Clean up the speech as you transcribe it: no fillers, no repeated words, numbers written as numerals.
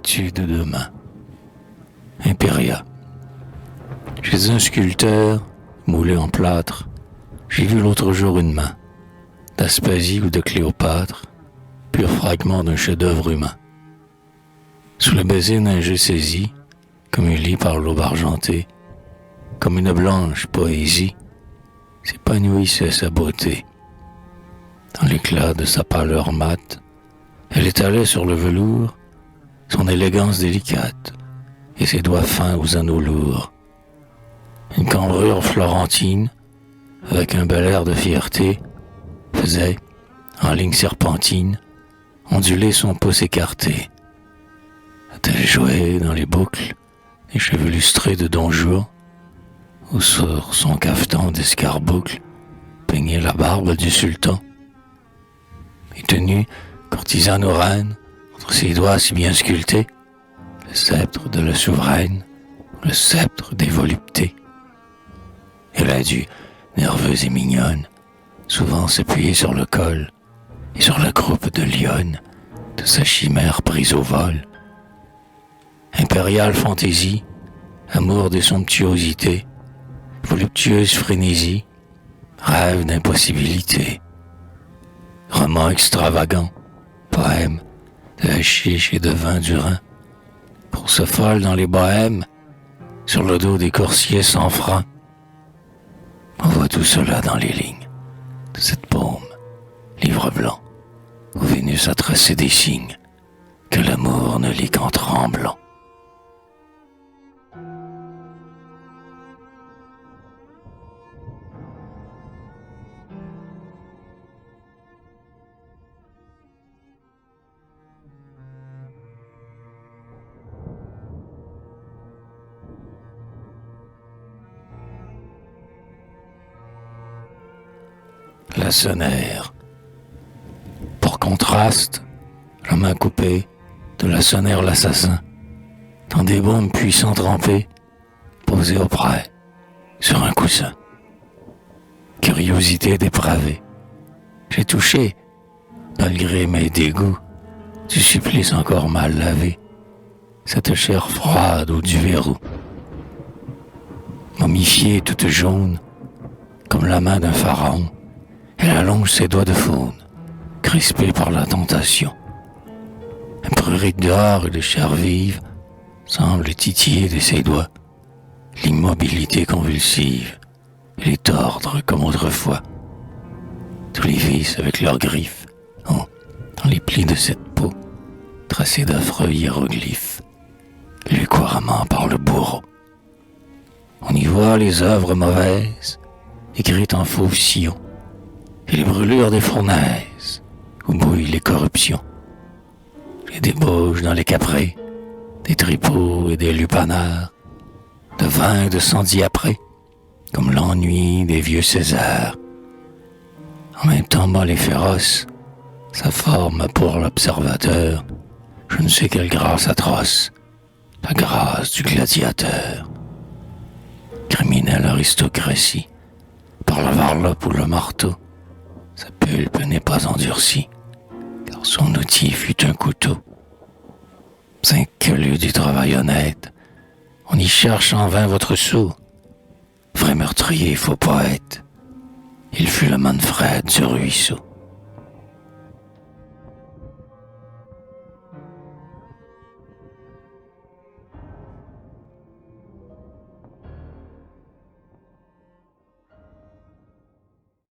statue de deux mains. Impéria. Chez un sculpteur, moulé en plâtre, j'ai vu l'autre jour une main, d'Aspasie ou de Cléopâtre, pur fragment d'un chef-d'œuvre humain. Sous le baiser d'un jeu saisi, comme un lit par l'aube argentée, comme une blanche poésie, s'épanouissait sa beauté. Dans l'éclat de sa pâleur mate, elle étalait sur le velours son élégance délicate et ses doigts fins aux anneaux lourds. Une cambrure florentine, avec un bel air de fierté, faisait, en ligne serpentine, onduler son pouce écarté. A-t-elle joué dans les boucles des cheveux lustrés de Don Juan, ou sur son cafetan d'escarboucle peignait la barbe du sultan? Et tenue, courtisane ou reine, entre ses doigts si bien sculptés, le sceptre de la souveraine, le sceptre des voluptés. Elle a dû, nerveuse et mignonne, souvent s'appuyer sur le col et sur la croupe de lionne de sa chimère prise au vol. Impériale fantaisie, amour des somptuosités, voluptueuse frénésie, rêve d'impossibilité. Roman extravagant, poème de hachiche et de vin du Rhin, course folle dans les bohèmes, sur le dos des coursiers sans frein. On voit tout cela dans les lignes de cette paume, livre blanc, où Vénus a tracé des signes que l'amour ne lit qu'en tremblant. Lacenaire. Pour contraste, la main coupée de Lacenaire l'assassin, dans des bombes puissants trempées, posées auprès, sur un coussin. Curiosité dépravée. J'ai touché, malgré mes dégoûts, du supplice encore mal lavé, cette chair froide au du verrou. Momifiée toute jaune, comme la main d'un pharaon, elle allonge ses doigts de faune, crispés par la tentation. Un prurite d'or et de chair vive semble titiller de ses doigts l'immobilité convulsive et les tordre comme autrefois. Tous les vices avec leurs griffes ont, dans les plis de cette peau, tracé d'affreux hiéroglyphes, lus couramment par le bourreau. On y voit les œuvres mauvaises, écrites en faux sillon, et les brûlures des fournaises où bouillent les corruptions, les débauches dans les caprés, des tripots et des lupanards, de vin et de sang diaprés, comme l'ennui des vieux Césars. En même temps molle et féroce, sa forme pour l'observateur, je ne sais quelle grâce atroce, la grâce du gladiateur. Criminelle aristocratie, par la varlope ou le marteau, sa pulpe n'est pas endurcie, car son outil fut un couteau. Inconnu du travail honnête, on y cherche en vain votre sou. Vrai meurtrier, faux poète, il fut le Manfred du ruisseau.